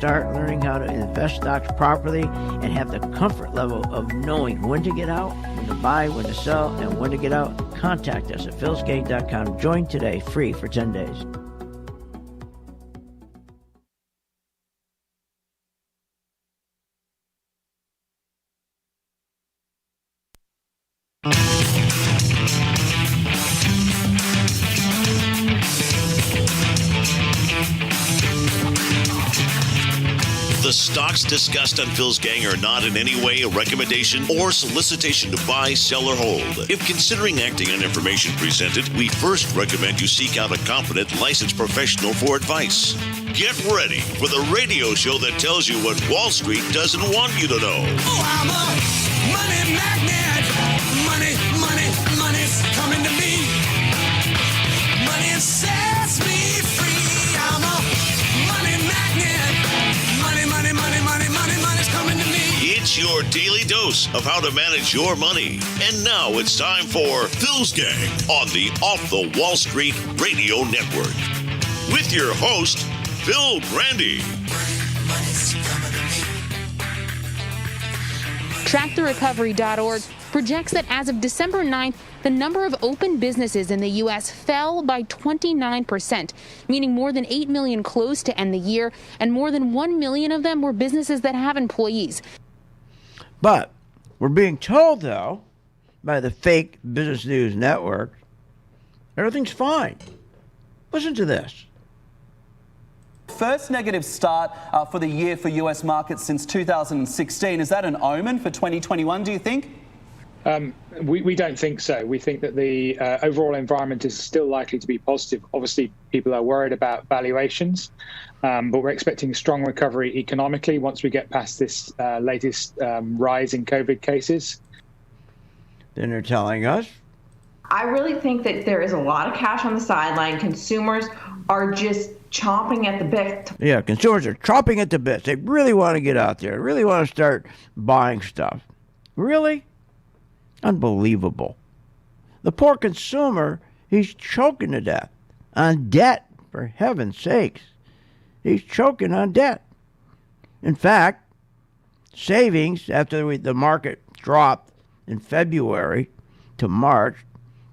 start learning how to invest stocks properly and have the comfort level of knowing when to get out, when to buy, when to sell, and when to get out, contact us at philsgate.com. Join today, free for 10 days. The stocks discussed on Phil's Gang are not in any way a recommendation or solicitation to buy, sell, or hold. If considering acting on information presented, we first recommend you seek out a competent, licensed professional for advice. Get ready for the radio show that tells you what Wall Street doesn't want you to know. Oh, I'm a money magnet. Money's coming to me. Money sets me free. I'm a money magnet. Money's coming to me. It's your daily dose of how to manage your money. And now it's time for Phil's Gang on the Off the Wall Street Radio Network. With your host, Phil Grandy. TrackTheRecovery.org projects that as of December 9th, the number of open businesses in the U.S. fell by 29%, meaning more than 8 million closed to end the year, and more than 1 million of them were businesses that have employees. But we're being told, though, by the fake Business News Network, everything's fine. Listen to this. First negative start for the year for U.S. markets since 2016. Is that an omen for 2021, do you think? We don't think so. We think that the overall environment is still likely to be positive. Obviously, people are worried about valuations, but we're expecting a strong recovery economically once we get past this latest rise in COVID cases. Then they're telling us. I really think that there is a lot of cash on the sideline. Consumers are just chomping at the bit. Yeah, consumers are chomping at the bits. They really want to get out there, really want to start buying stuff. Really? Unbelievable. The poor consumer, he's choking to death on debt, for heaven's sakes. He's choking on debt. In fact, savings, after the market dropped in February to March,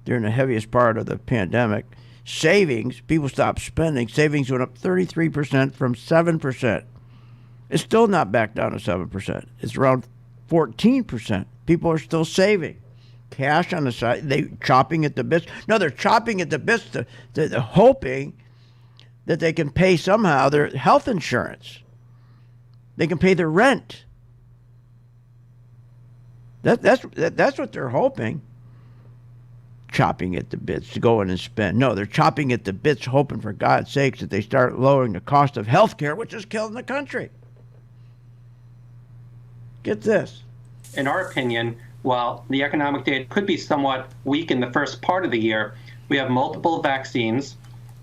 during the heaviest part of the pandemic, savings, people stopped spending, savings went up 33% from 7%. It's still not back down to 7%. It's around 14%. People are still saving. Cash on the side, they chopping at the bits. No, they're chopping at the bits to hoping that they can pay somehow their health insurance. They can pay their rent. That's what they're hoping. Chopping at the bits to go in and spend. No, they're chopping at the bits, hoping for God's sakes that they start lowering the cost of health care, which is killing the country. Get this. In our opinion, while the economic data could be somewhat weak in the first part of the year, we have multiple vaccines.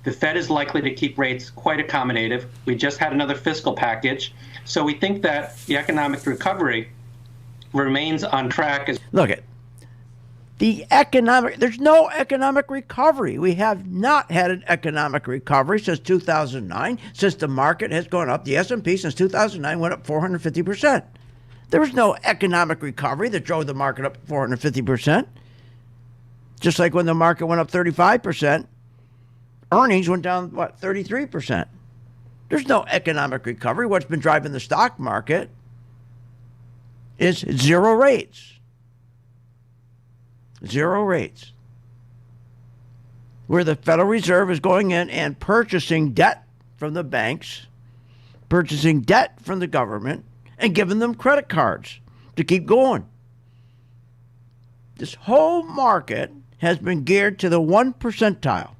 The Fed is likely to keep rates quite accommodative. We just had another fiscal package. So we think that the economic recovery remains on track. Look at there's no economic recovery. We have not had an economic recovery since 2009, since the market has gone up. The S&P since 2009 went up 450%. There was no economic recovery that drove the market up 450%. Just like when the market went up 35%, earnings went down, 33%. There's no economic recovery. What's been driving the stock market is zero rates. Zero rates. Where the Federal Reserve is going in and purchasing debt from the banks, purchasing debt from the government, and giving them credit cards to keep going. This whole market has been geared to the 1 percentile.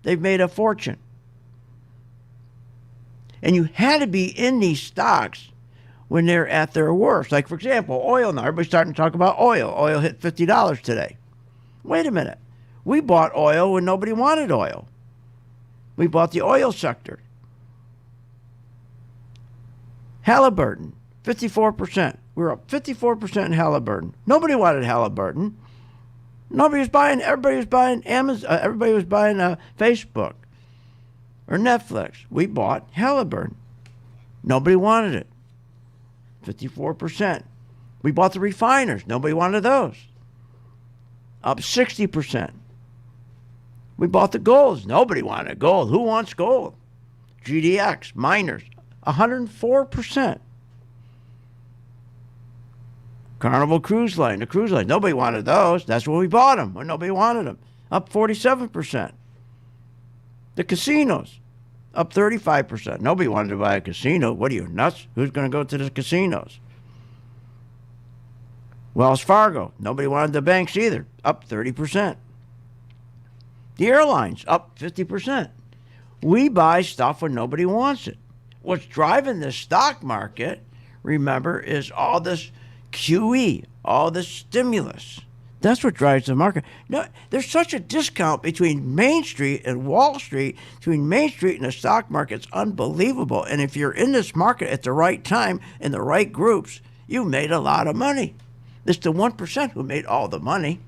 They've made a fortune. And you had to be in these stocks when they're at their worst. Like, for example, oil now. Everybody's starting to talk about oil. Oil hit $50 today. Wait a minute. We bought oil when nobody wanted oil. We bought the oil sector. Halliburton, 54%. We were up 54% in Halliburton. Nobody wanted Halliburton. Nobody was buying. Everybody was buying Amazon. Everybody was buying Facebook or Netflix. We bought Halliburton. Nobody wanted it. 54%. We bought the refiners. Nobody wanted those. Up 60%. We bought the golds. Nobody wanted gold. Who wants gold? GDX, miners, 104%. Carnival Cruise Line, the cruise line. Nobody wanted those. That's when we bought them, when nobody wanted them. Up 47%. The casinos, up 35%. Nobody wanted to buy a casino. What are you, nuts? Who's going to go to the casinos? Wells Fargo, nobody wanted the banks either, up 30%. The airlines, up 50%. We buy stuff when nobody wants it. What's driving the stock market, remember, is all this QE, all this stimulus. That's what drives the market. No, there's such a discount between Main Street and Wall Street, between Main Street and the stock market. It's unbelievable. And if you're in this market at the right time, in the right groups, you made a lot of money. It's the 1% who made all the money.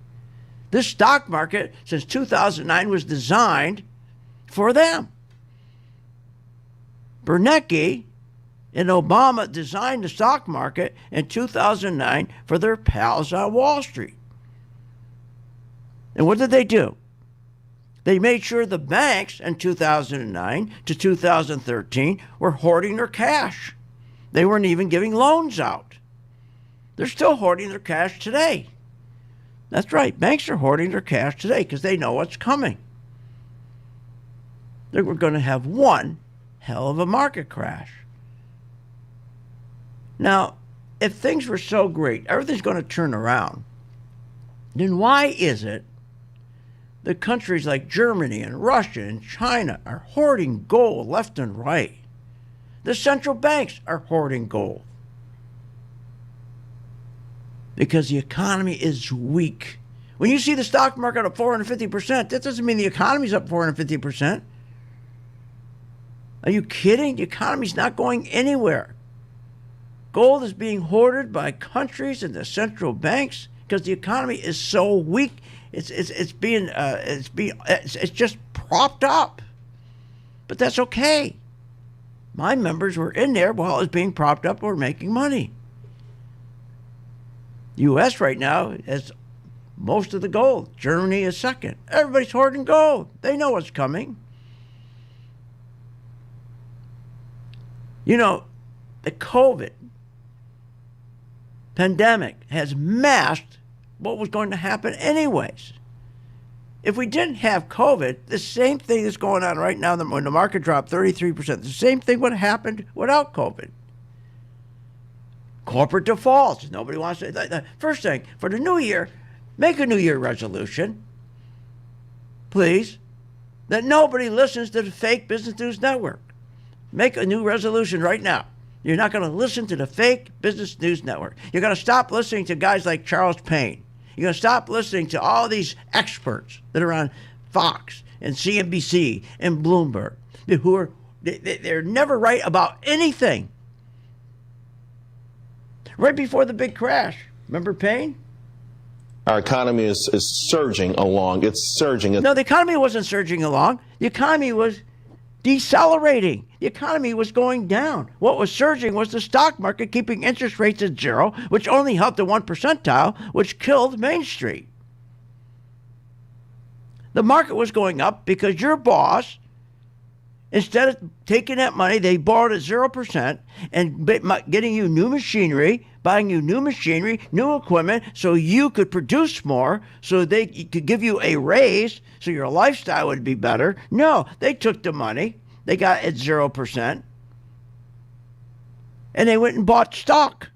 This stock market, since 2009, was designed for them. Bernanke and Obama designed the stock market in 2009 for their pals on Wall Street. And what did they do? They made sure the banks in 2009 to 2013 were hoarding their cash. They weren't even giving loans out. They're still hoarding their cash today. That's right. Banks are hoarding their cash today because they know what's coming. They were going to have one hell of a market crash. Now, if things were so great, everything's going to turn around, then why is it that countries like Germany and Russia and China are hoarding gold left and right? The central banks are hoarding gold. Because the economy is weak. When you see the stock market up 450%, that doesn't mean the economy's up 450%. Are you kidding? The economy's not going anywhere. Gold is being hoarded by countries and the central banks because the economy is so weak. It's just propped up. But that's okay. My members were in there while it was being propped up. We're making money. U.S. right now has most of the gold. Germany is second. Everybody's hoarding gold. They know what's coming. You know, the COVID pandemic has masked what was going to happen anyways. If we didn't have COVID, the same thing that's going on right now when the market dropped 33%, the same thing would have happened without COVID. Corporate defaults. Nobody wants to. The first thing, for the new year, make a New Year resolution, please, that nobody listens to the fake Business News Network. Make a new resolution right now. You're not going to listen to the fake Business News Network. You're going to stop listening to guys like Charles Payne. You're going to stop listening to all these experts that are on Fox and CNBC and Bloomberg, who are they're never right about anything. Right before the big crash. Remember Payne? Our economy is surging along. It's surging. No, the economy wasn't surging along. The economy was decelerating. The economy was going down. What was surging was the stock market keeping interest rates at zero, which only helped the 1 percentile, which killed Main Street. The market was going up because your boss, instead of taking that money, they borrowed at 0% and getting you new machinery, buying you new machinery, new equipment, so you could produce more, so they could give you a raise, so your lifestyle would be better. No, they took the money, they got at 0%, and they went and bought stock.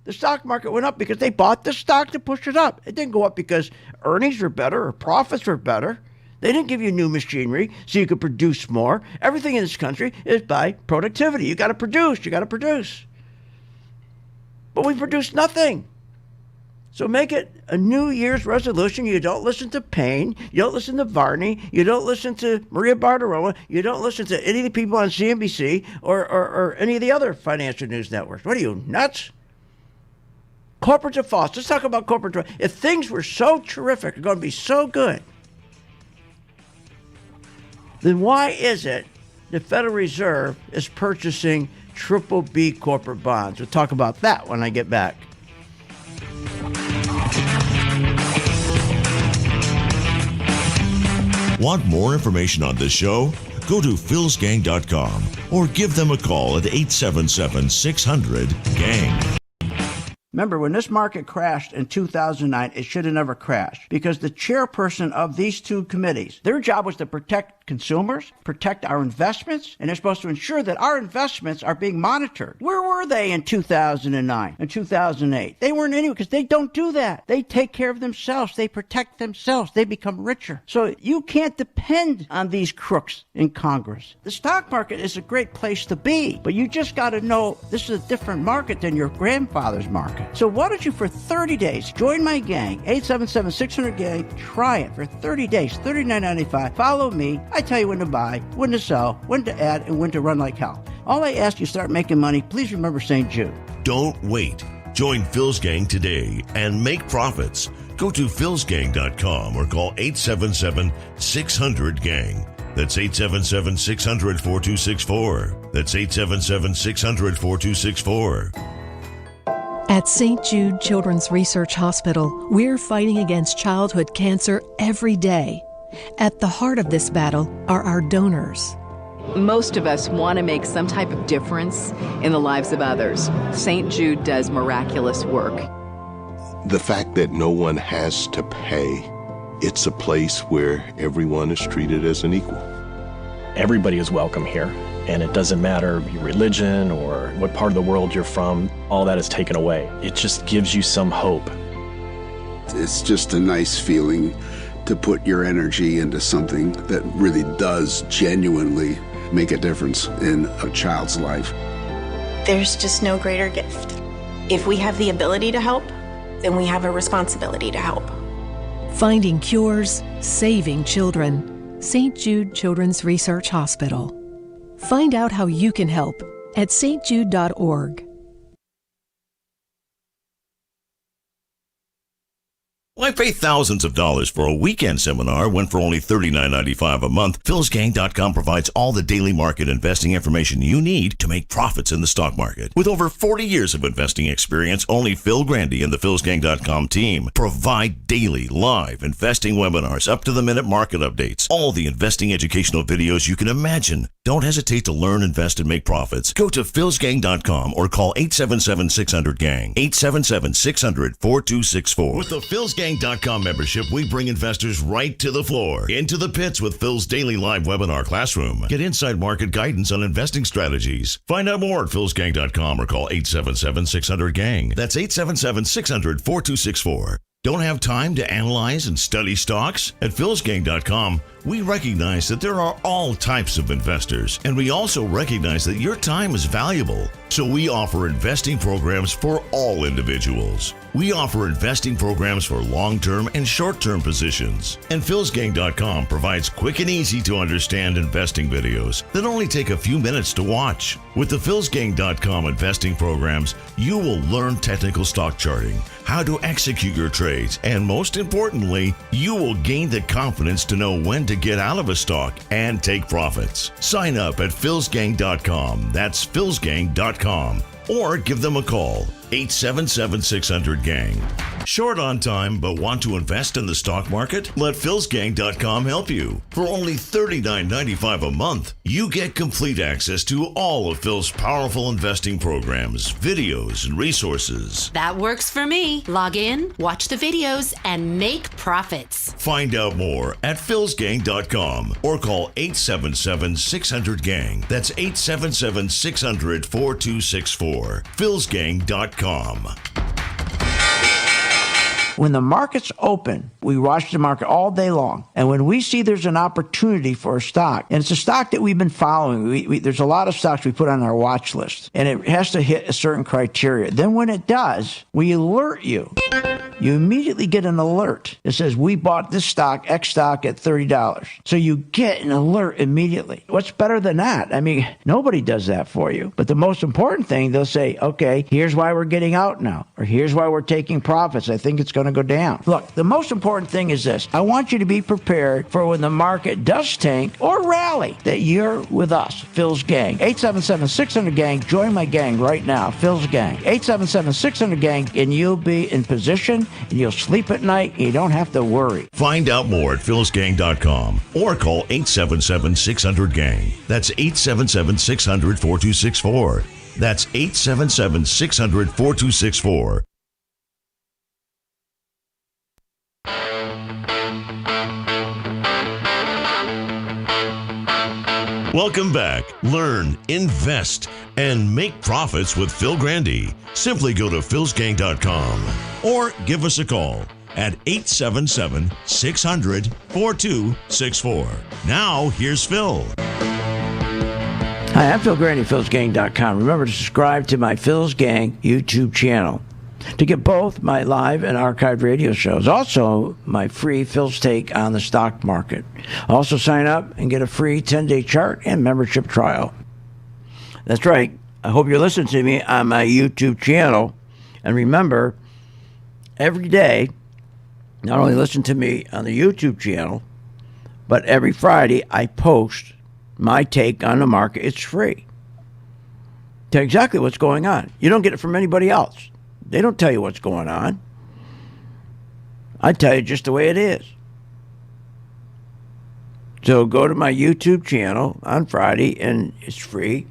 The stock market went up because they bought the stock to push it up. It didn't go up because earnings were better or profits were better. They didn't give you new machinery so you could produce more. Everything in this country is by productivity. You got to produce. You got to produce. But we produce nothing. So make it a New Year's resolution. You don't listen to Payne. You don't listen to Varney. You don't listen to Maria Bartiromo. You don't listen to any of the people on CNBC or any of the other financial news networks. What are you, nuts? Corporate defaults. Let's talk about corporate defaults. If things were so terrific, they're going to be so good, then why is it the Federal Reserve is purchasing triple B corporate bonds. We'll talk about that when I get back. Want more information on this show? Go to philsgang.com or give them a call at 877-600-GANG. Remember, when this market crashed in 2009, it should have never crashed because the chairperson of these two committees, their job was to protect consumers, protect our investments, and they're supposed to ensure that our investments are being monitored. Where were they in 2009 and 2008? They weren't anywhere because they don't do that. They take care of themselves. They protect themselves. They become richer. So you can't depend on these crooks in Congress. The stock market is a great place to be, but you just got to know this is a different market than your grandfather's market. So why don't you, for 30 days, join my gang, 877-600-GANG. Try it for 30 days, $39.95. Follow me. I tell you when to buy, when to sell, when to add, and when to run like hell. All I ask you, start making money. Please remember St. Jude. Don't wait. Join Phil's Gang today and make profits. Go to philsgang.com or call 877-600-GANG. That's 877-600-4264. That's 877-600-4264. At St. Jude Children's Research Hospital, we're fighting against childhood cancer every day. At the heart of this battle are our donors. Most of us want to make some type of difference in the lives of others. St. Jude does miraculous work. The fact that no one has to pay, it's a place where everyone is treated as an equal. Everybody is welcome here. And it doesn't matter your religion or what part of the world you're from, all that is taken away. It just gives you some hope. It's just a nice feeling to put your energy into something that really does genuinely make a difference in a child's life. There's just no greater gift. If we have the ability to help, then we have a responsibility to help. Finding cures, saving children. St. Jude Children's Research Hospital. Find out how you can help at stjude.org. Why pay thousands of dollars for a weekend seminar when for only $39.95 a month, philsgang.com provides all the daily market investing information you need to make profits in the stock market. With over 40 years of investing experience, only Phil Grandy and the philsgang.com team provide daily live investing webinars, up-to-the-minute market updates, all the investing educational videos you can imagine. Don't hesitate to learn, invest, and make profits. Go to philsgang.com or call 877-600-GANG, 877-600-4264. With the philsgang.com membership, we bring investors right to the floor, into the pits with Phil's daily live webinar classroom. Get inside market guidance on investing strategies. Find out more at philsgang.com or call 877-600-GANG. That's 877-600-4264. Don't have time to analyze and study stocks? At philsgang.com, we recognize that there are all types of investors, and we also recognize that your time is valuable. So we offer investing programs for all individuals. We offer investing programs for long-term and short-term positions. And philsgang.com provides quick and easy to understand investing videos that only take a few minutes to watch. With the philsgang.com investing programs, you will learn technical stock charting, how to execute your trades, and most importantly, you will gain the confidence to know when to get out of a stock and take profits. Sign up at philsgang.com. That's philsgang.com. Or give them a call, 877-600-GANG. Short on time but want to invest in the stock market? Let philsgang.com help you. For only $39.95 a month, you get complete access to all of Phil's powerful investing programs, videos, and resources. That works for me. Log in, watch the videos, and make profits. Find out more at philsgang.com or call 877-600-GANG. That's 877-600-4264. philsgang.com. When the market's open, we watch the market all day long. And when we see there's an opportunity for a stock, and it's a stock that we've been following, there's a lot of stocks we put on our watch list, and it has to hit a certain criteria. Then when it does, we alert you. you immediately get an alert that says, we bought this stock, X stock, at $30. So you get an alert immediately. What's better than that? I mean, nobody does that for you. But the most important thing, they'll say, okay, here's why we're getting out now, or here's why we're taking profits. I think it's going to go down. Look, the most important thing is this. I want you to be prepared for when the market does tank or rally, that you're with us, Phil's gang. 877-600-GANG. Join my gang right now, Phil's gang. 877-600-GANG, and you'll be in position, and you'll sleep at night, and you don't have to worry. Find out more at philsgang.com or call 877-600-GANG. That's 877-600-4264. That's 877-600-4264. Welcome back. Learn, invest, and make profits with Phil Grandy. Simply go to philsgang.com or give us a call at 877-600-4264. Now, here's Phil. Hi, I'm Phil Grandy, philsgang.com. Remember to subscribe to my Phil's Gang YouTube channel to get both my live and archived radio shows. Also, my free Phil's Take on the stock market. Also, sign up and get a free 10-day chart and membership trial. That's right. I hope you're listening to me on my YouTube channel. And remember, every day, not only listen to me on the YouTube channel, but every Friday I post my take on the market. It's free. Tell you exactly what's going on. You don't get it from anybody else. They don't tell you what's going on. I tell you just the way it is. So go to my YouTube channel on Friday, and it's free.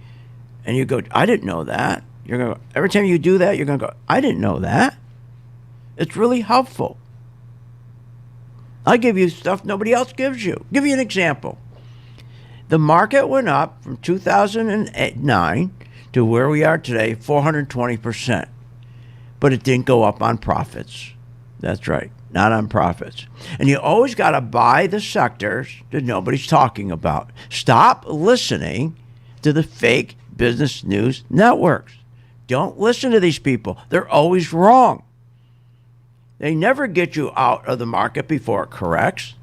And you go, I didn't know that. You're going to go, every time you do that, you're going to go, I didn't know that. It's really helpful. I give you stuff nobody else gives you. Give you an example. The market went up from 2009 to where we are today, 420%. But it didn't go up on profits. That's right, not on profits. And you always got to buy the sectors that nobody's talking about. Stop listening to the fake business news networks. Don't listen to these people. They're always wrong. They never get you out of the market before it corrects.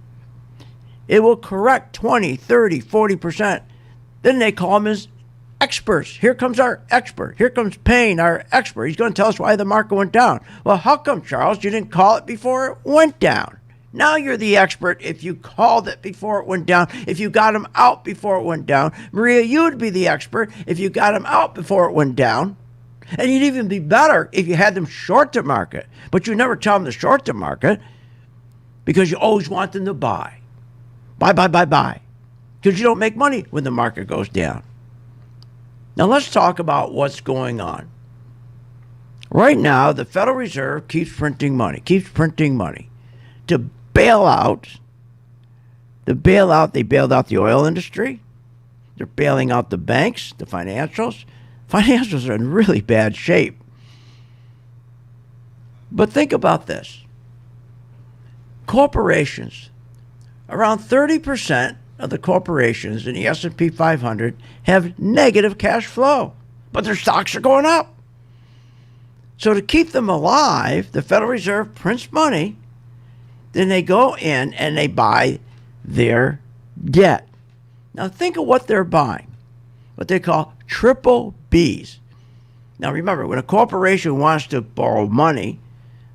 It will correct 20, 30, 40%. Then they call them as experts. Here comes our expert. Here comes Payne, our expert. He's going to tell us why the market went down. Well, how come, Charles, you didn't call it before it went down? Now you're the expert if you called it before it went down, if you got him out before it went down. Maria, you would be the expert if you got him out before it went down. And you'd even be better if you had them short the market. But you never tell them to short the market because you always want them to buy. Buy. Because you don't make money when the market goes down. Now let's talk about what's going on. Right now, the Federal Reserve keeps printing money to bail out. They bailed out the oil industry. They're bailing out the banks, the financials. Financials are in really bad shape. But think about this. Corporations, around 30% of the corporations in the S&P 500 have negative cash flow, but their stocks are going up. So to keep them alive, the Federal Reserve prints money, then they go in and they buy their debt. Now think of what they're buying, what they call triple Bs. Now remember, when a corporation wants to borrow money,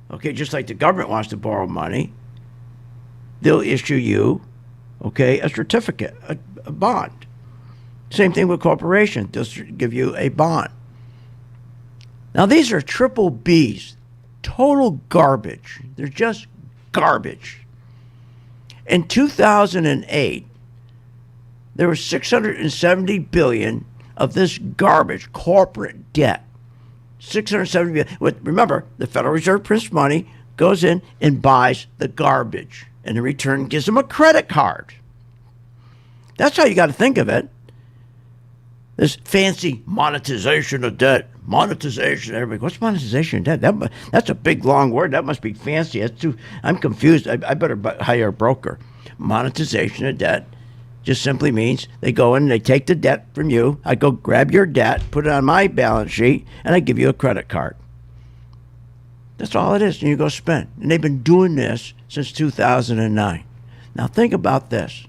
okay, just like the government wants to borrow money, they'll issue you, okay, a certificate, a bond. Same thing with corporations. They'll give you a bond. Now, these are triple Bs, total garbage. They're just garbage. In 2008, there was $670 billion of this garbage corporate debt. $670 billion. Remember, the Federal Reserve prints money, goes in and buys the garbage, and in return gives them a credit card. That's how you got to think of it. This fancy monetization of debt. Monetization, everybody. What's monetization of debt? That's a big, long word. That must be fancy. I'm confused. I better hire a broker. Monetization of debt just simply means they go in and they take the debt from you. I go grab your debt, put it on my balance sheet, and I give you a credit card. That's all it is. And you go spend. And they've been doing this since 2009. Now think about this.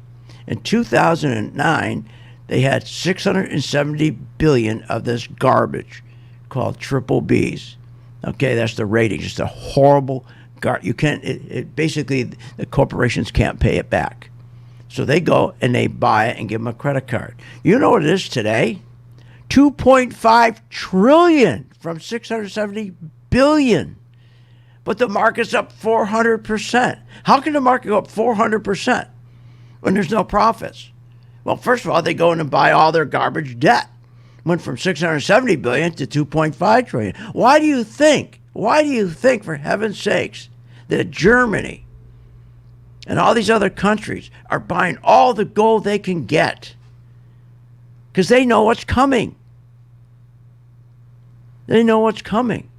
In 2009, they had 670 billion of this garbage called triple Bs. Okay, that's the rating. Just a horrible you can't. Basically, the corporations can't pay it back. So they go and they buy it and give them a credit card. You know what it is today? 2.5 trillion from 670 billion. But the market's up 400%. How can the market go up 400% when there's no profits? Well, first of all, they go in and buy all their garbage debt. Went from 670 billion to 2.5 trillion. Why do you think, for heaven's sakes, that Germany and all these other countries are buying all the gold they can get? Because they know what's coming. They know what's coming.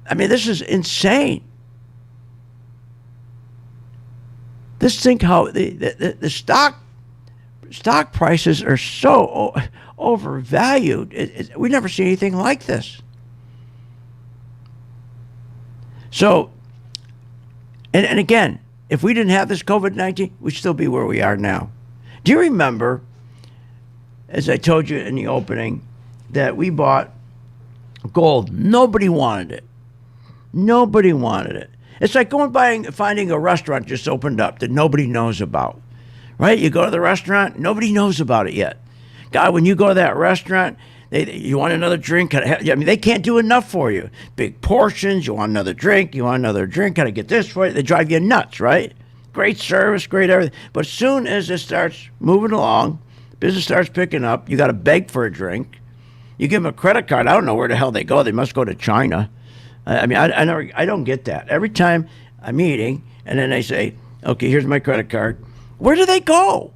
I mean, this is insane. Just think how the stock prices are so overvalued. We never see anything like this. So, and again, if we didn't have this COVID-19, we'd still be where we are now. Do you remember, as I told you in the opening, that we bought gold? Nobody wanted it. Nobody wanted it. It's like finding a restaurant just opened up that nobody knows about, right? You go to the restaurant, nobody knows about it yet. God, when you go to that restaurant, you want another drink? I mean, they can't do enough for you. Big portions, you want another drink, gotta get this for you. They drive you nuts, right? Great service, great everything. But as soon as it starts moving along, business starts picking up, you gotta beg for a drink. You give them a credit card, I don't know where the hell they go. They must go to China. I mean, I don't get that. Every time I'm eating, and then they say, okay, here's my credit card. Where do they go?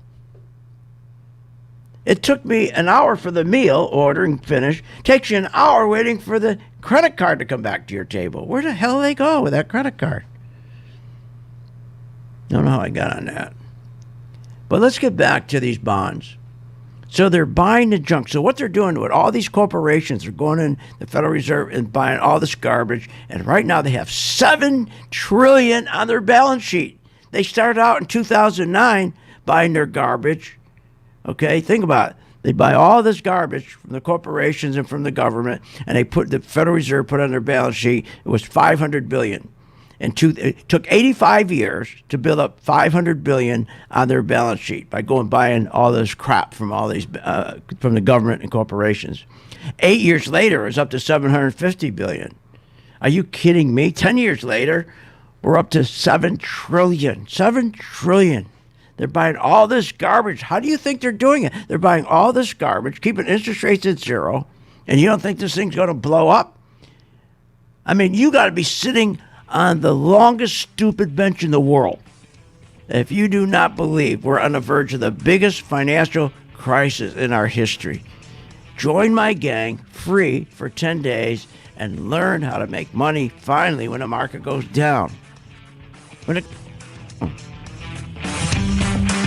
It took me an hour for the meal, ordering, finish. Takes you an hour waiting for the credit card to come back to your table. Where the hell do they go with that credit card? Don't know how I got on that. But let's get back to these bonds. So they're buying the junk. So what they're doing with all these corporations are going in the Federal Reserve and buying all this garbage. And right now they have $7 trillion on their balance sheet. They started out in 2009 buying their garbage. Okay, think about it. They buy all this garbage from the corporations and from the government, and the Federal Reserve put on their balance sheet. It was $500 billion. It took 85 years to build up $500 billion on their balance sheet by buying all this crap from all these from the government and corporations. 8 years later, it was up to $750 billion. Are you kidding me? 10 years later, we're up to $7 trillion. $7 trillion. They're buying all this garbage. How do you think they're doing it? They're buying all this garbage, keeping interest rates at zero, and you don't think this thing's going to blow up? I mean, you got to be sitting on the longest stupid bench in the world if you do not believe we're on the verge of the biggest financial crisis in our history. Join my gang free for 10 days and learn how to make money finally when the market goes down.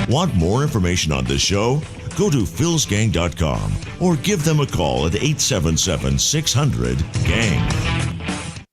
Want more information on this show? Go to philsgang.com or give them a call at 877-600-GANG.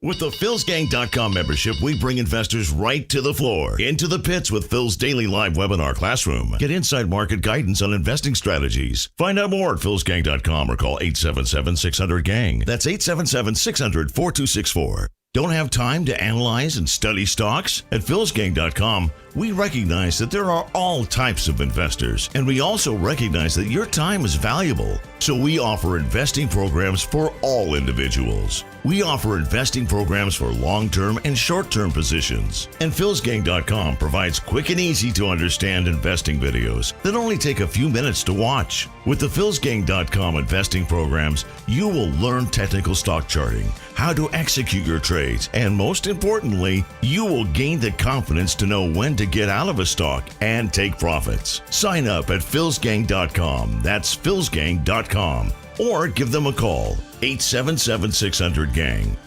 With the philsgang.com membership, we bring investors right to the floor, into the pits with Phil's daily live webinar classroom. Get inside market guidance on investing strategies. Find out more at philsgang.com or call 877-600-GANG. That's 877-600-4264. Don't have time to analyze and study stocks? At philsgang.com, we recognize that there are all types of investors, and we also recognize that your time is valuable. So we offer investing programs for all individuals. We offer investing programs for long-term and short-term positions. And philsgang.com provides quick and easy to understand investing videos that only take a few minutes to watch. With the philsgang.com investing programs, you will learn technical stock charting, how to execute your trades, and most importantly, you will gain the confidence to know when to get out of a stock and take profits. Sign up at philsgang.com. That's philsgang.com. Or give them a call, 877-600-GANG.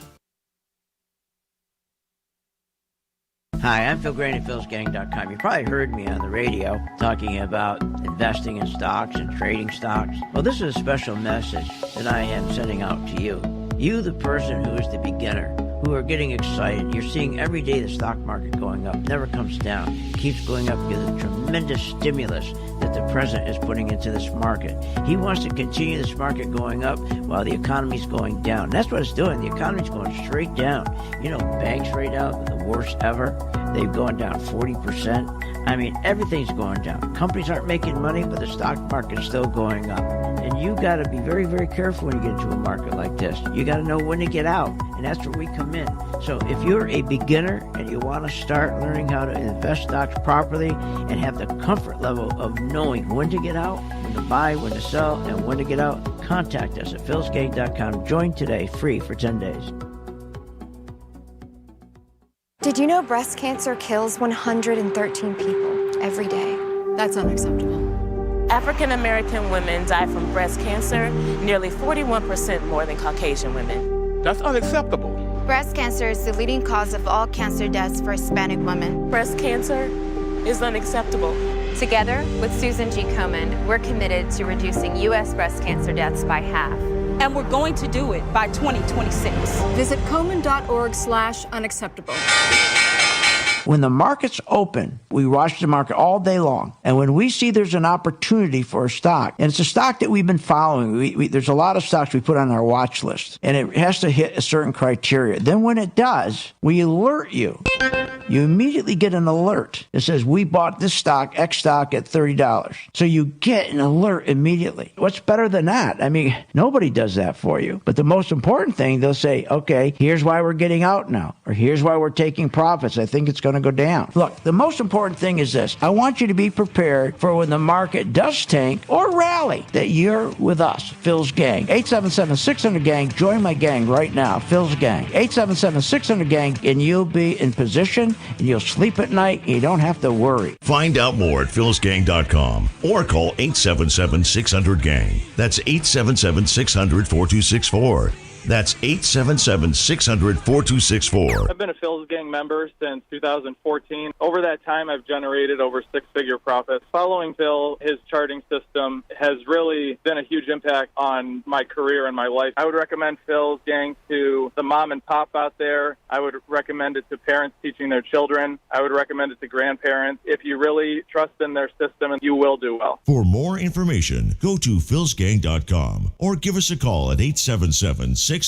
Hi, I'm Phil Grain at philsgang.com. You probably heard me on the radio talking about investing in stocks and trading stocks. Well, this is a special message that I am sending out to you. You, the person who is the beginner, who are getting excited. You're seeing every day the stock market going up, never comes down, keeps going up because of the tremendous stimulus that the president is putting into this market. He wants to continue this market going up while the economy's going down. That's what it's doing. The economy's going straight down. You know, banks right now, the worst ever. They've gone down 40%. I mean, everything's going down. Companies aren't making money, but the stock market's still going up. And you got to be very, very careful when you get into a market like this. You got to know when to get out, and that's where we come in. So if you're a beginner and you want to start learning how to invest stocks properly and have the comfort level of knowing when to get out, when to buy, when to sell, and when to get out, contact us at philsgang.com. Join today, free for 10 days. Did you know breast cancer kills 113 people every day? That's unacceptable. African American women die from breast cancer nearly 41% more than Caucasian women. That's unacceptable. Breast cancer is the leading cause of all cancer deaths for Hispanic women. Breast cancer is unacceptable. Together with Susan G. Komen, we're committed to reducing U.S. breast cancer deaths by half. And we're going to do it by 2026. Visit Komen.org/unacceptable. When the market's open, we watch the market all day long. And when we see there's an opportunity for a stock, and it's a stock that we've been following, there's a lot of stocks we put on our watch list, and it has to hit a certain criteria. Then when it does, we alert you. You immediately get an alert that says, we bought this stock, X stock, at $30. So you get an alert immediately. What's better than that? I mean, nobody does that for you. But the most important thing, they'll say, okay, here's why we're getting out now, or here's why we're taking profits. I think it's going to go down. Look, the most important thing is this. I want you to be prepared for when the market does tank or rally, that you're with us, Phil's Gang. 877-600-GANG. Join my gang right now, Phil's Gang. 877-600-GANG, and you'll be in position, and you'll sleep at night, and you don't have to worry. Find out more at philsgang.com or call 877-600-GANG. That's 877-600-4264. That's 877-600-4264. I've been a Phil's Gang member since 2014. Over that time, I've generated over six-figure profits. Following Phil, his charting system has really been a huge impact on my career and my life. I would recommend Phil's Gang to the mom and pop out there. I would recommend it to parents teaching their children. I would recommend it to grandparents. If you really trust in their system, you will do well. For more information, go to philsgang.com or give us a call at 877-600-4264.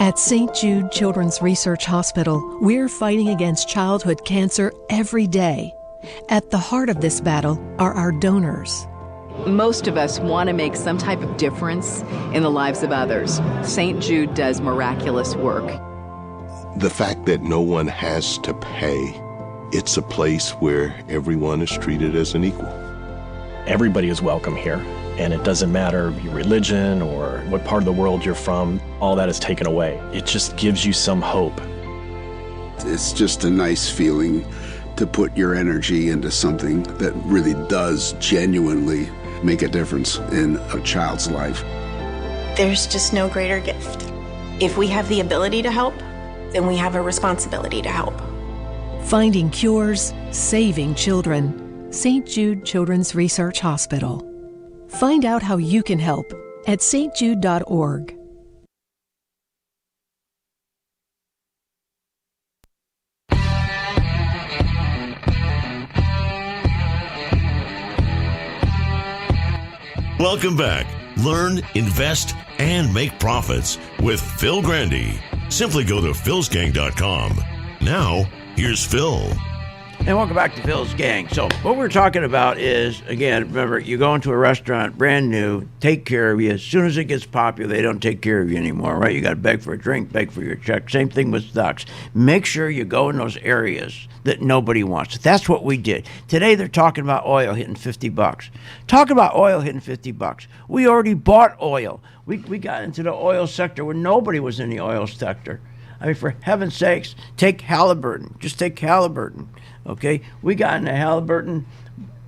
At St. Jude Children's Research Hospital, we're fighting against childhood cancer every day. At the heart of this battle are our donors. Most of us want to make some type of difference in the lives of others. St. Jude does miraculous work. The fact that no one has to pay, it's a place where everyone is treated as an equal. Everybody is welcome here. And it doesn't matter your religion or what part of the world you're from, all that is taken away. It just gives you some hope. It's just a nice feeling to put your energy into something that really does genuinely make a difference in a child's life. There's just no greater gift. If we have the ability to help, then we have a responsibility to help. Finding cures, saving children. St. Jude Children's Research Hospital. Find out how you can help at stjude.org. Welcome back. Learn, invest, and make profits with Phil Grandy. Simply go to philsgang.com. Now, here's Phil. And welcome back to Phil's Gang. So what we're talking about is, again, remember, you go into a restaurant, brand new, take care of you. As soon as it gets popular, they don't take care of you anymore, right? You got to beg for a drink, beg for your check. Same thing with stocks. Make sure you go in those areas that nobody wants. That's what we did. Today, they're talking about oil hitting $50. Talk about oil hitting $50. We already bought oil. We got into the oil sector when nobody was in the oil sector. I mean, for heaven's sakes, take Halliburton. Just take Halliburton. Okay, we got into Halliburton.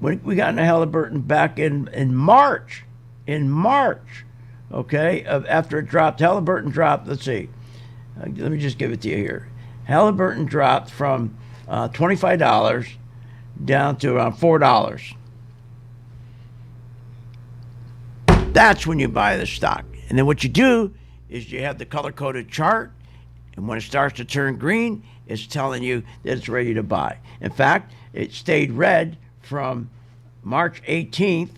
We got into Halliburton back in March. In March, okay, after it dropped, Halliburton dropped. Let's see, let me just give it to you here. Halliburton dropped from $25 down to around $4. That's when you buy the stock, and then what you do is you have the color-coded chart, and when it starts to turn green, it's telling you that it's ready to buy. In fact, it stayed red from March 18th,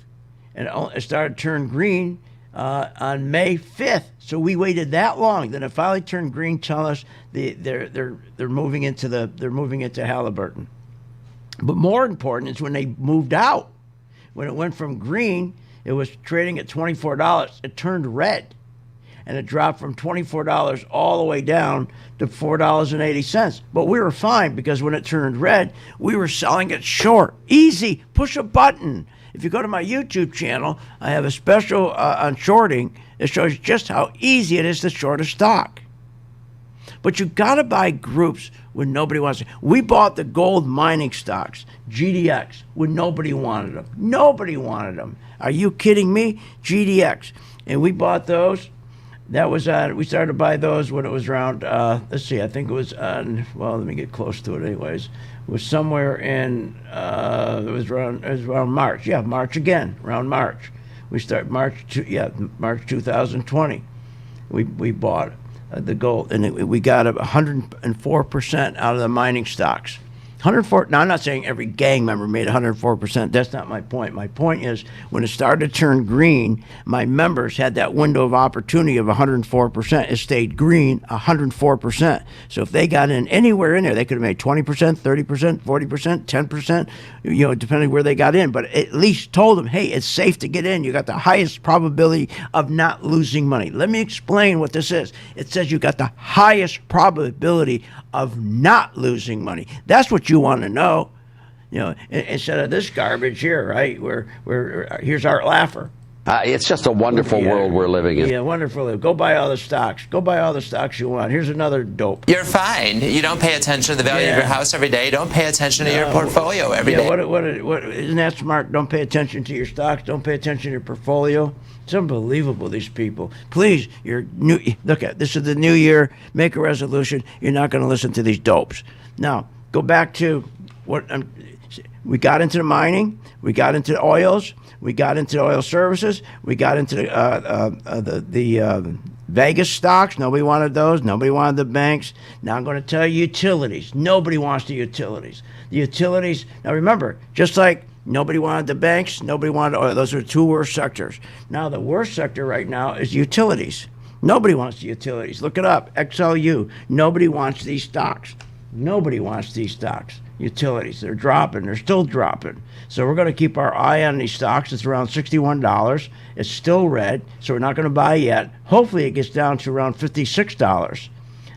and it started to turn green on May 5th. So we waited that long. Then it finally turned green, telling us they're moving into Halliburton. But more important is when they moved out. When it went from green, it was trading at $24. It turned red, and it dropped from $24 all the way down to $4.80. But we were fine, because when it turned red, we were selling it short. Easy. Push a button. If you go to my YouTube channel, I have a special on shorting that shows just how easy it is to short a stock. But you got to buy groups when nobody wants to. We bought the gold mining stocks, GDX, when nobody wanted them. Nobody wanted them. Are you kidding me? GDX. And we bought those. That was we started to buy those when it was around, let's see, I think it was on, well, let me get close to it anyways. It was somewhere in, it was around March. Yeah, March again, around March. We start March 2020. We bought the gold, and we got 104% out of the mining stocks. 104. Now, I'm not saying every gang member made 104%. That's not my point. My point is, when it started to turn green, my members had that window of opportunity of 104%. It stayed green 104%. So if they got in anywhere in there, they could have made 20%, 30%, 40%, 10%, depending where they got in. But at least told them, hey, it's safe to get in. You got the highest probability of not losing money. Let me explain what this is. It says you got the highest probability of not losing money. That's what you want to know, instead of this garbage here, right? Where here's Art Laffer. It's just a wonderful world we're living in. Yeah, wonderful. Go buy all the stocks. Go buy all the stocks you want. Here's another dope. You're fine. You don't pay attention to the value of your house every day. Don't pay attention to your portfolio every day. What isn't that smart? Don't pay attention to your stocks. Don't pay attention to your portfolio. It's unbelievable, these people. Please, look at this is the new year. Make a resolution. You're not going to listen to these dopes. Now, go back to what we got into the mining. We got into the oils. We got into oil services. We got into the Vegas stocks. Nobody wanted those. Nobody wanted the banks. Now I'm going to tell you utilities. Nobody wants the utilities. The utilities. Now remember, just like nobody wanted the banks, nobody wanted oil. Those are the two worst sectors. Now the worst sector right now is utilities. Nobody wants the utilities. Look it up. XLU. Nobody wants these stocks. Nobody wants these stocks. Utilities. They're dropping. They're still dropping. So we're going to keep our eye on these stocks. It's around $61. It's still red, so we're not going to buy yet. Hopefully it gets down to around $56.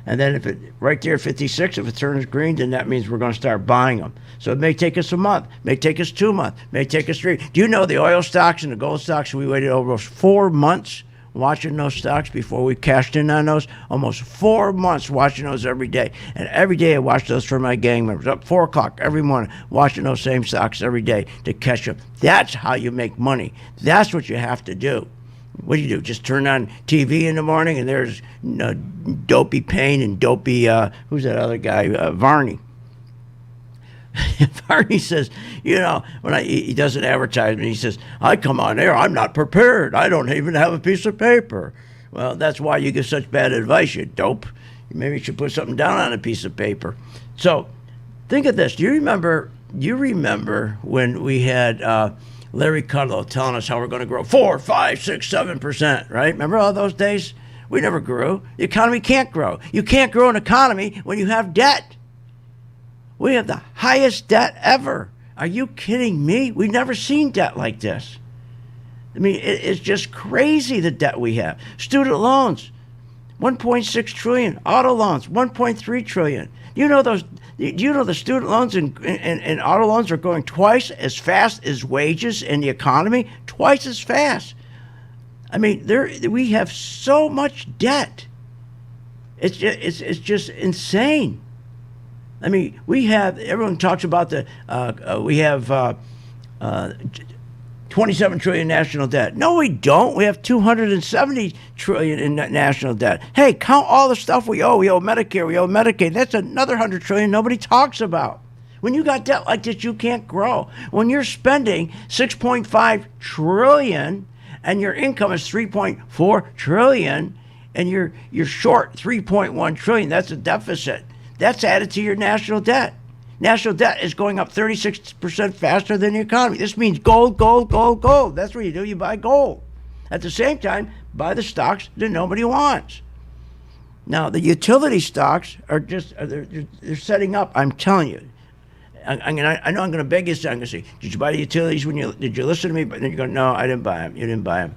And then if it right there, 56, if it turns green, then that means we're going to start buying them. So it may take us a month, may take us 2 months, may take us 3. Do you know the oil stocks and the gold stocks, we waited over 4 months watching those stocks before we cashed in on those? Almost 4 months watching those every day. And every day I watch those for my gang members. Up 4 o'clock every morning, watching those same stocks every day to catch them. That's how you make money. That's what you have to do. What do? Just turn on TV in the morning and there's Dopey Payne and Dopey, who's that other guy? Varney. Varney says, when he does an advertisement, he says, I come on air, I'm not prepared. I don't even have a piece of paper. Well, that's why you give such bad advice, you dope. Maybe you should put something down on a piece of paper. So think of this. Do you remember when we had Larry Kudlow telling us how we're going to grow 4, 5, 6, 7%, right? Remember all those days? We never grew. The economy can't grow. You can't grow an economy when you have debt. We have the highest debt ever. Are you kidding me? We've never seen debt like this. I mean, it's just crazy, the debt we have. Student loans, $1.6 trillion. Auto loans, $1.3 trillion. Do you know the student loans and auto loans are going twice as fast as wages in the economy? Twice as fast. I mean, we have so much debt. It's just insane. I mean, everyone talks about we have 27 trillion national debt. No, we don't. We have 270 trillion in national debt. Hey, count all the stuff we owe. We owe Medicare, we owe Medicaid. That's another 100 trillion nobody talks about. When you got debt like this, you can't grow. When you're spending 6.5 trillion and your income is 3.4 trillion, and you're short $3.1 trillion. That's a deficit. That's added to your national debt. National debt is going up 36% faster than the economy. This means gold, gold, gold, gold. That's what you do. You buy gold. At the same time, buy the stocks that nobody wants. Now, the utility stocks are just, they're setting up, I'm telling you. I know I'm going to beg you, so I'm going to say, did you buy the utilities did you listen to me? But then you go, no, I didn't buy them. You didn't buy them.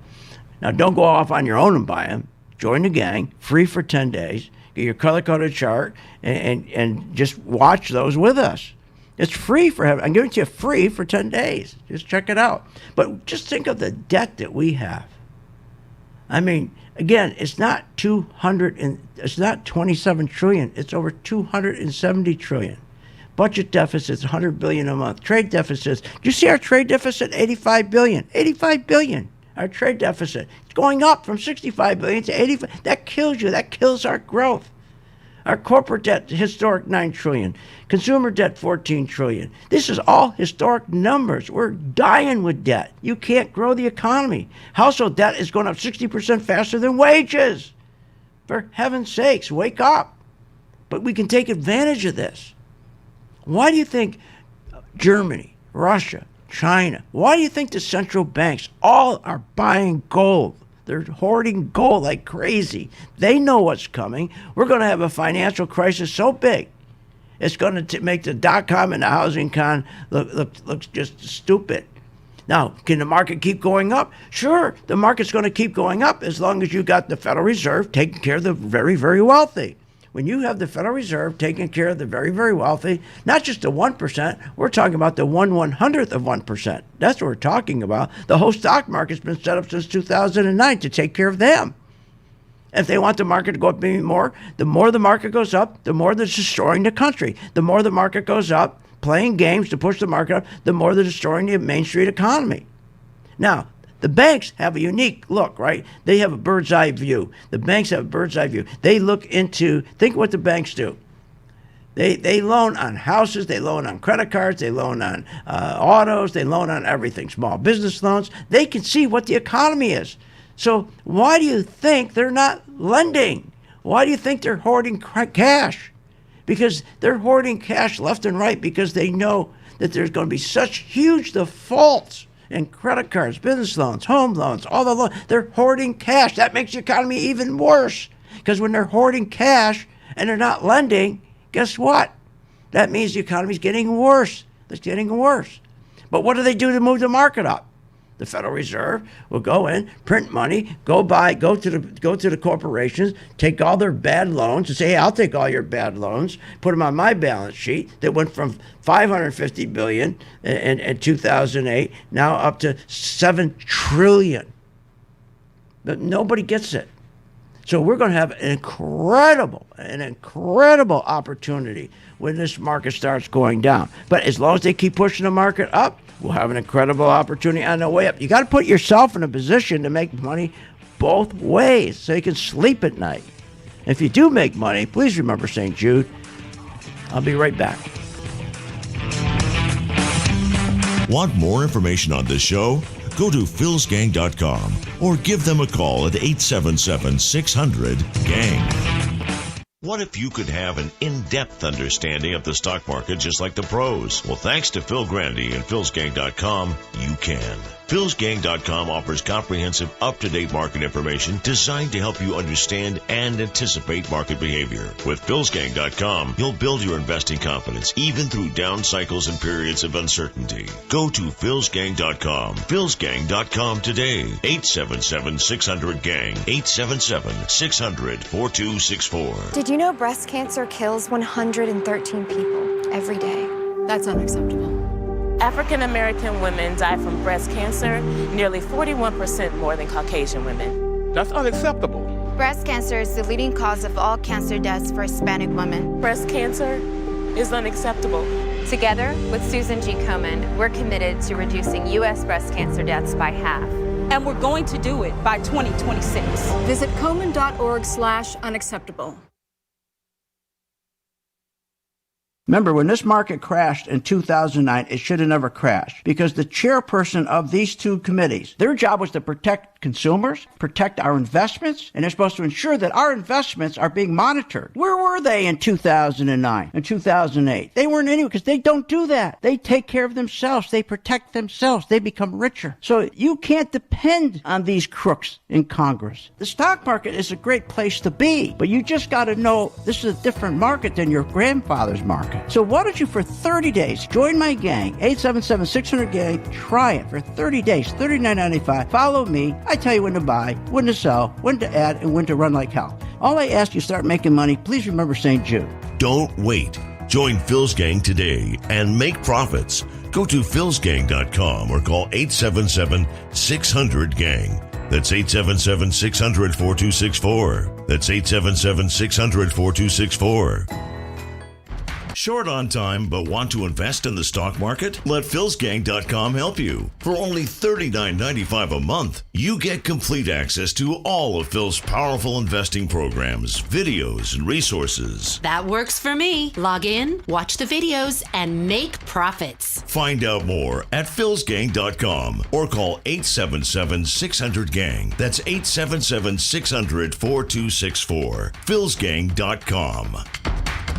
Now, don't go off on your own and buy them. Join the gang, free for 10 days. Get your color-coded chart and just watch those with us. It's free I'm giving it to you free for 10 days. Just check it out. But just think of the debt that we have. I mean, again, it's not 27 trillion. It's over 270 trillion. Budget deficits, 100 billion a month. Trade deficits. Do you see our trade deficit? 85 billion. 85 billion. Our trade deficit. It's going up from 65 billion to 85. That kills you. That kills our growth. Our corporate debt, historic 9 trillion. Consumer debt, 14 trillion. This is all historic numbers. We're dying with debt. You can't grow the economy. Household debt is going up 60% faster than wages. For heaven's sakes, wake up. But we can take advantage of this. Why do you think Germany, Russia, China, why do you think the central banks all are buying gold? They're hoarding gold like crazy. They know what's coming. We're going to have a financial crisis so big, it's going to make the dot-com and the housing con look just stupid. Now, can the market keep going up? Sure, the market's going to keep going up as long as you got the Federal Reserve taking care of the very, very wealthy. When you have the Federal Reserve taking care of the very, very wealthy, not just the 1%, we're talking about the 1/100th of 1%. That's what we're talking about. The whole stock market's been set up since 2009 to take care of them. If they want the market to go up even more the market goes up, the more they're destroying the country. The more the market goes up, playing games to push the market up, the more they're destroying the Main Street economy. Now, the banks have a unique look, right? They have a bird's eye view. The banks have a bird's eye view. They look into, think what the banks do. They loan on houses, they loan on credit cards, they loan on autos, they loan on everything, small business loans. They can see what the economy is. So why do you think they're not lending? Why do you think they're hoarding cash? Because they're hoarding cash left and right because they know that there's going to be such huge defaults. And credit cards, business loans, home loans, all the loans, they're hoarding cash. That makes the economy even worse. Because when they're hoarding cash and they're not lending, guess what? That means the economy's getting worse. It's getting worse. But what do they do to move the market up? The Federal Reserve will go in, print money, go to the corporations, take all their bad loans and say, hey, I'll take all your bad loans, put them on my balance sheet that went from $550 billion in 2008 now up to $7 trillion. But nobody gets it. So we're going to have an incredible opportunity when this market starts going down. But as long as they keep pushing the market up, we'll have an incredible opportunity on the way up. You got to put yourself in a position to make money both ways so you can sleep at night. If you do make money, please remember St. Jude. I'll be right back. Want more information on this show? Go to philsgang.com or give them a call at 877-600-GANG. What if you could have an in-depth understanding of the stock market just like the pros? Well, thanks to Phil Grandy and philsgang.com, you can. philsgang.com offers comprehensive, up-to-date market information designed to help you understand and anticipate market behavior. With philsgang.com, you'll build your investing confidence even through down cycles and periods of uncertainty. Go to philsgang.com. philsgang.com today. 877-600-GANG. 877-600-4264. Did you know breast cancer kills 113 people every day? That's unacceptable. African American women die from breast cancer nearly 41% more than Caucasian women. That's unacceptable. Breast cancer is the leading cause of all cancer deaths for Hispanic women. Breast cancer is unacceptable. Together with Susan G. Komen, we're committed to reducing U.S. breast cancer deaths by half. And we're going to do it by 2026. Visit Komen.org/unacceptable. Remember, when this market crashed in 2009, it should have never crashed because the chairperson of these two committees, their job was to protect protect consumers, protect our investments, and they're supposed to ensure that our investments are being monitored. Where were they in 2009 and 2008? They weren't anywhere because they don't do that. They take care of themselves. They protect themselves. They become richer. So you can't depend on these crooks in Congress. The stock market is a great place to be, but you just got to know this is a different market than your grandfather's market. So why don't you, for 30 days, join my gang, 877-600-GANG. Try it for 30 days, $39.95. Follow me. I tell you when to buy, when to sell, when to add, and when to run like hell. All I ask you, start making money. Please remember St. Jude. Don't wait. Join Phil's Gang today and make profits. Go to philsgang.com or call 877-600-GANG. That's 877-600-4264. That's 877-600-4264. Short on time but want to invest in the stock market? Let philsgang.com help you. For only $39.95 a month, you get complete access to all of Phil's powerful investing programs, videos, and resources. That works for me. Log in, watch the videos, and make profits. Find out more at philsgang.com or call 877-600-GANG. That's 877-600-4264. philsgang.com.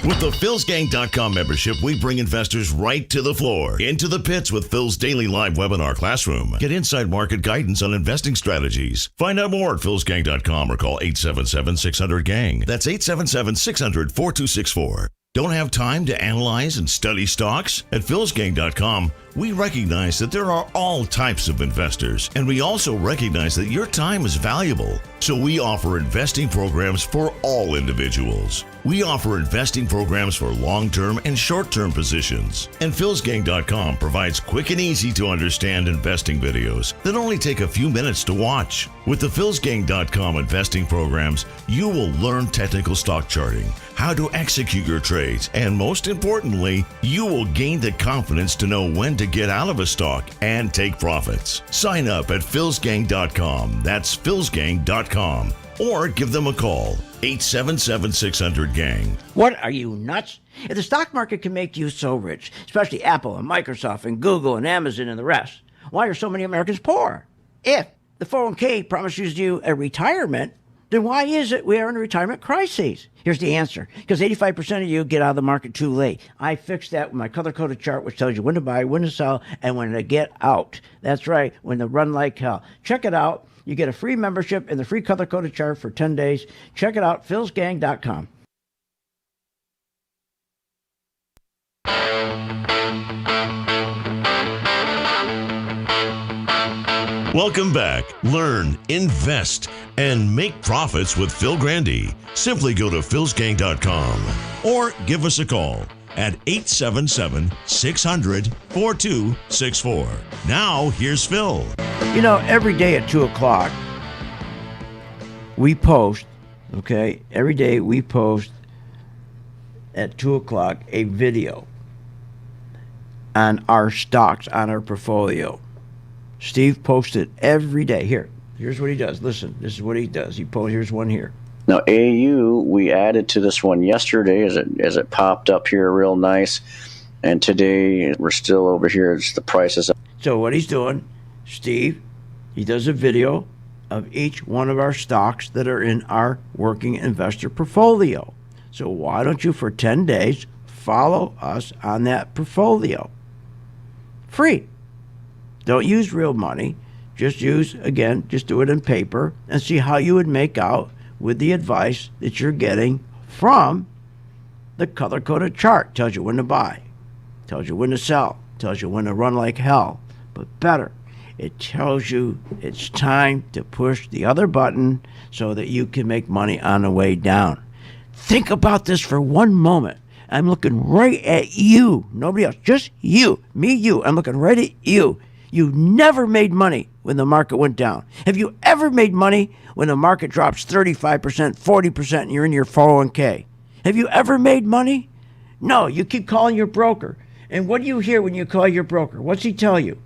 With the philsgang.com membership, we bring investors right to the floor, into the pits with Phil's daily live webinar classroom. Get inside market guidance on investing strategies. Find out more at philsgang.com or call 877-600-GANG. That's 877-600-4264. Don't have time to analyze and study stocks? At philsgang.com, we recognize that there are all types of investors, and we also recognize that your time is valuable. So we offer investing programs for all individuals. We offer investing programs for long-term and short-term positions. And philsgang.com provides quick and easy to understand investing videos that only take a few minutes to watch. With the philsgang.com investing programs, you will learn technical stock charting, how to execute your trades, and most importantly, you will gain the confidence to know when to get out of a stock and take profits. Sign up at philsgang.com. That's philsgang.com. Or give them a call, 877-600-GANG. What, are you nuts? If the stock market can make you so rich, especially Apple and Microsoft and Google and Amazon and the rest, why are so many Americans poor? If the 401k promises you a retirement, then why is it we are in a retirement crisis? Here's the answer. Because 85% of you get out of the market too late. I fixed that with my color-coded chart, which tells you when to buy, when to sell, and when to get out. That's right, when to run like hell. Check it out. You get a free membership and the free color-coded chart for 10 days. Check it out, philsgang.com. Welcome back. Learn, invest, and make profits with Phil Grandy. Simply go to philsgang.com or give us a call at 877-600-4264. Now, here's Phil. You know, every day at 2 o'clock, we post, okay? Every day we post at 2 o'clock a video on our stocks, on our portfolio. Steve posts it every day. Here's what he does. Listen, this is what he does. He posts, here's one here. Now, AU, we added to this one yesterday as it popped up here real nice. And today, we're still over here. It's the prices. So what he's doing, Steve, he does a video of each one of our stocks that are in our working investor portfolio. So why don't you, for 10 days, follow us on that portfolio? Free. Don't use real money. Just do it in paper and see how you would make out with the advice that you're getting from the color-coded chart. Tells you when to buy, tells you when to sell, tells you when to run like hell. But better, it tells you it's time to push the other button so that you can make money on the way down. Think about this for one moment. I'm looking right at you, nobody else, just you, me, you. I'm looking right at you. You never made money when the market went down. Have you ever made money when the market drops 35%, 40% and you're in your 401k? Have you ever made money? No, you keep calling your broker. And what do you hear when you call your broker? What's he tell you?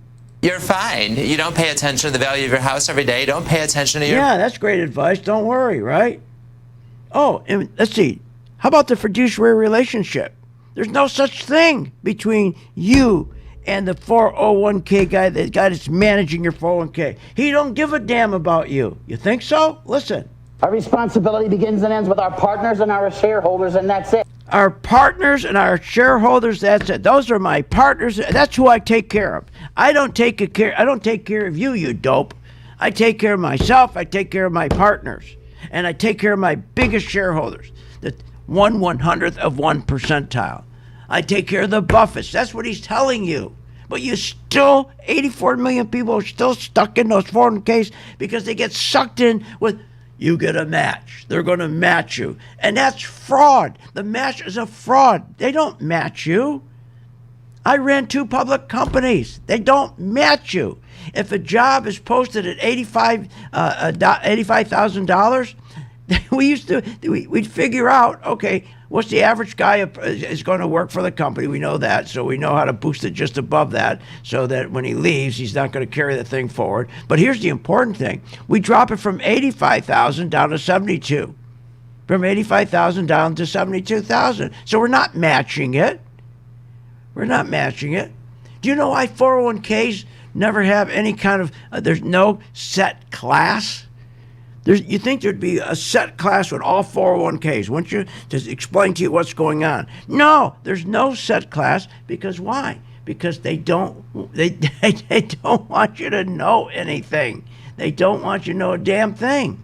You're fine. You don't pay attention to the value of your house every day. Don't pay attention to your... Yeah, that's great advice. Don't worry, right? Oh, and let's see. How about the fiduciary relationship? There's no such thing between you and the 401k guy, the guy that's managing your 401k, he don't give a damn about you. You think so? Listen. Our responsibility begins and ends with our partners and our shareholders, and that's it. Our partners and our shareholders, that's it. Those are my partners. That's who I take care of. I don't take care of you, you dope. I take care of myself. I take care of my partners. And I take care of my biggest shareholders, the 1/100th of 1 percentile. I take care of the Buffetts. That's what he's telling you. But you still, 84 million people are still stuck in those 401ks because they get sucked in with, you get a match. They're going to match you. And that's fraud. The match is a fraud. They don't match you. I ran 2 public companies. They don't match you. If a job is posted at $85,000, we'd figure out, okay, what's the average guy is going to work for the company? We know that, so we know how to boost it just above that so that when he leaves, he's not going to carry the thing forward. But here's the important thing. We drop it from 85,000 down to 72. From 85,000 down to 72,000. So we're not matching it. We're not matching it. Do you know why 401ks never have any kind of, there's no set class? You think there'd be a set class with all 401ks, wouldn't you? To explain to you what's going on. No, there's no set class because why? Because they don't want you to know anything. They don't want you to know a damn thing.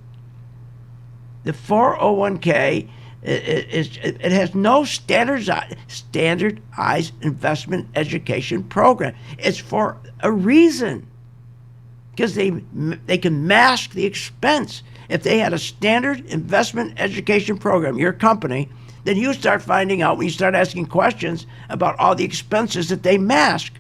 The 401k it has no standardized investment education program. It's for a reason. Because they can mask the expense. If they had a standard investment education program, your company, then you start finding out when you start asking questions about all the expenses that they mask.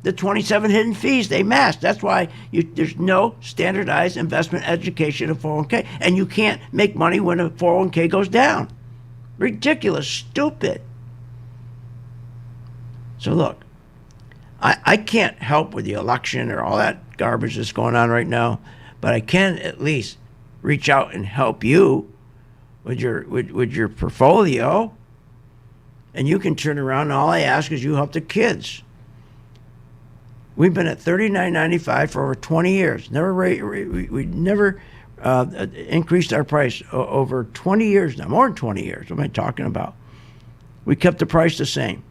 The 27 hidden fees they mask. That's why there's no standardized investment education in 401k. And you can't make money when a 401k goes down. Ridiculous, stupid. So look, I can't help with the election or all that garbage that's going on right now, but I can at least reach out and help you with your portfolio, and you can turn around and all I ask is you help the kids. We've been at $39.95 for over 20 years. We never increased our price over 20 years now, more than 20 years. What am I talking about? We kept the price the same.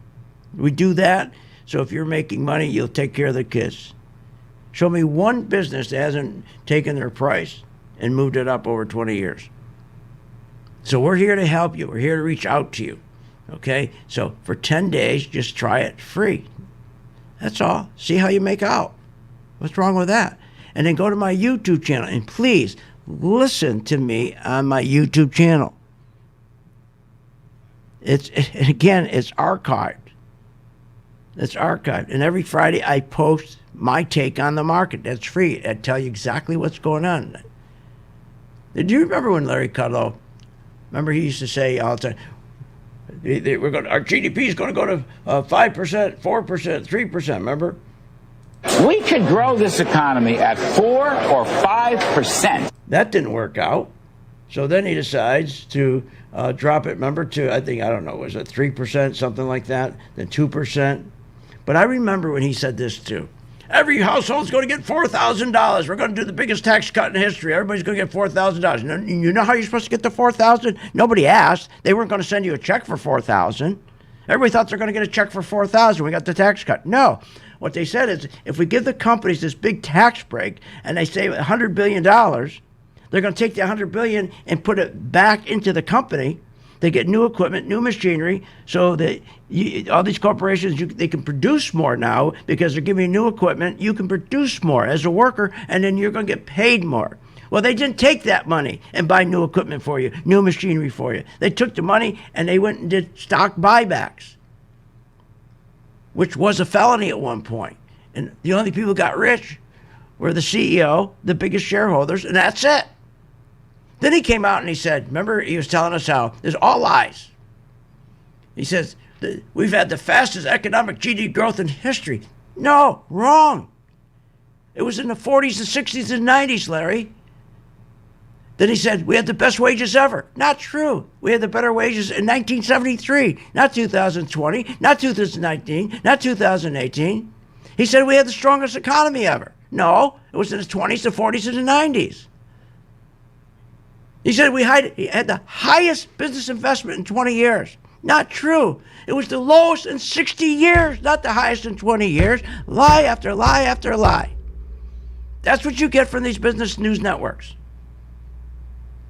We do that, so if you're making money, you'll take care of the kids. Show me one business that hasn't taken their price and moved it up over 20 years. So we're here to help you. We're here to reach out to you. Okay? So for 10 days, just try it free. That's all. See how you make out. What's wrong with that? And then go to my YouTube channel. And please listen to me on my YouTube channel. It's archived. It's archived. And every Friday I post my take on the market. That's free. I tell you exactly what's going on. Do you remember when Larry Kudlow, remember he used to say all the time, our GDP is going to go to 5%, 4%, 3%, remember? We could grow this economy at 4 or 5%. That didn't work out. So then he decides to drop it, remember, to, I don't know, was it 3%, something like that, then 2%. But I remember when he said this too. Every household's going to get $4,000. We're going to do the biggest tax cut in history. Everybody's going to get $4,000. You know how you're supposed to get the $4,000? Nobody asked. They weren't going to send you a check for $4,000. Everybody thought they're going to get a check for $4,000. We got the tax cut. No. What they said is if we give the companies this big tax break and they save $100 billion, they're going to take the $100 billion and put it back into the company. They get new equipment, new machinery, so that all these corporations, they can produce more now because they're giving you new equipment. You can produce more as a worker, and then you're going to get paid more. Well, they didn't take that money and buy new equipment for you, new machinery for you. They took the money and they went and did stock buybacks, which was a felony at one point. And the only people who got rich were the CEO, the biggest shareholders, and that's it. Then he came out and he said, remember, he was telling us how there's all lies. He says, we've had the fastest economic GDP growth in history. No, wrong. It was in the 40s, the 60s, and 90s, Larry. Then he said, we had the best wages ever. Not true. We had the better wages in 1973, not 2020, not 2019, not 2018. He said we had the strongest economy ever. No, it was in the 20s, the 40s, and the 90s. He said he had the highest business investment in 20 years. Not true. It was the lowest in 60 years, not the highest in 20 years. Lie after lie after lie. That's what you get from these business news networks.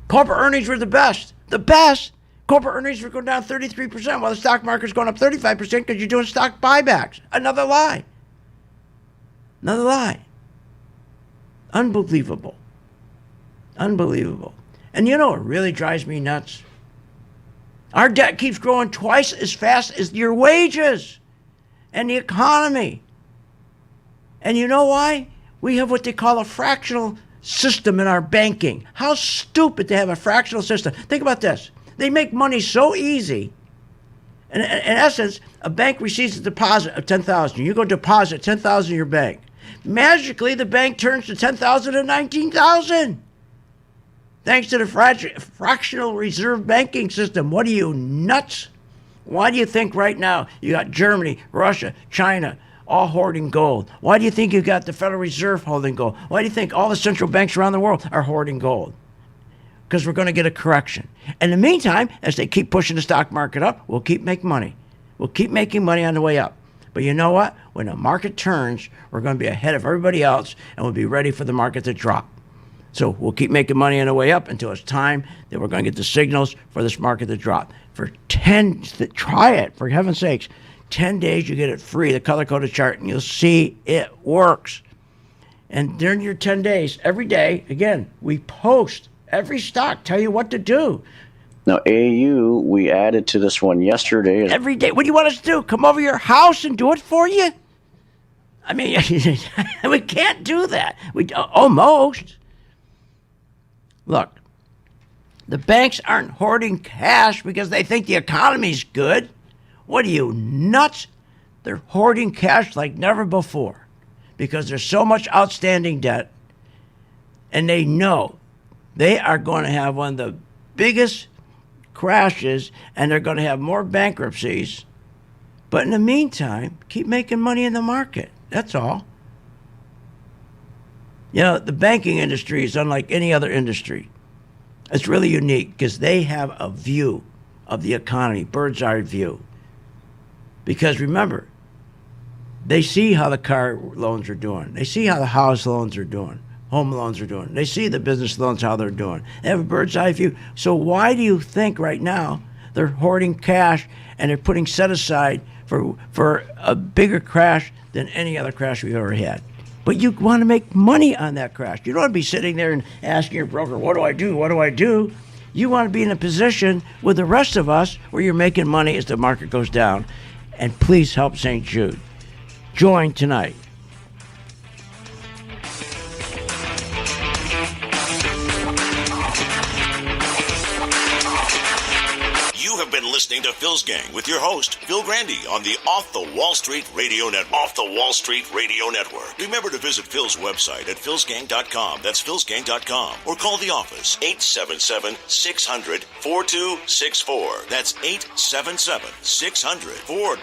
Corporate earnings were the best. The best. Corporate earnings were going down 33% while the stock market's going up 35% because you're doing stock buybacks. Another lie. Another lie. Unbelievable. Unbelievable. And you know what really drives me nuts? Our debt keeps growing twice as fast as your wages and the economy. And you know why? We have what they call a fractional system in our banking. How stupid to have a fractional system. Think about this. They make money so easy. In essence, a bank receives a deposit of $10,000. You go deposit $10,000 in your bank. Magically, the bank turns to $10,000 to $19,000. Thanks to the fractional reserve banking system. What are you, nuts? Why do you think right now you got Germany, Russia, China, all hoarding gold? Why do you think you got the Federal Reserve holding gold? Why do you think all the central banks around the world are hoarding gold? Because we're going to get a correction. In the meantime, as they keep pushing the stock market up, we'll keep making money. We'll keep making money on the way up. But you know what? When the market turns, we're going to be ahead of everybody else, and we'll be ready for the market to drop. So we'll keep making money on the way up until it's time that we're going to get the signals for this market to drop. Try it, for heaven's sakes. 10 days, you get it free, the color-coded chart, and you'll see it works. And during your 10 days, every day, again, we post every stock, tell you what to do. Now, AU, we added to this one yesterday. Every day. What do you want us to do? Come over your house and do it for you? I mean, we can't do that. Almost. Look, the banks aren't hoarding cash because they think the economy's good. What are you, nuts? They're hoarding cash like never before because there's so much outstanding debt, and they know they are going to have one of the biggest crashes, and they're going to have more bankruptcies. But in the meantime, keep making money in the market. That's all. You know, the banking industry is unlike any other industry. It's really unique because they have a view of the economy, bird's eye view. Because remember, they see how the car loans are doing. They see how the house loans are doing, home loans are doing. They see the business loans, how they're doing. They have a bird's eye view. So why do you think right now they're hoarding cash and they're putting set aside for a bigger crash than any other crash we've ever had? But you want to make money on that crash. You don't want to be sitting there and asking your broker, what do I do? What do I do? You want to be in a position with the rest of us where you're making money as the market goes down. And please help St. Jude. Join tonight. You have been listening to Phil's Gang with your host, Phil Grandy, on the Off the Wall Street Radio Network. Off the Wall Street Radio Network. Remember to visit Phil's website at philsgang.com. That's philsgang.com. Or call the office, 877-600-4264. That's 877-600-4264.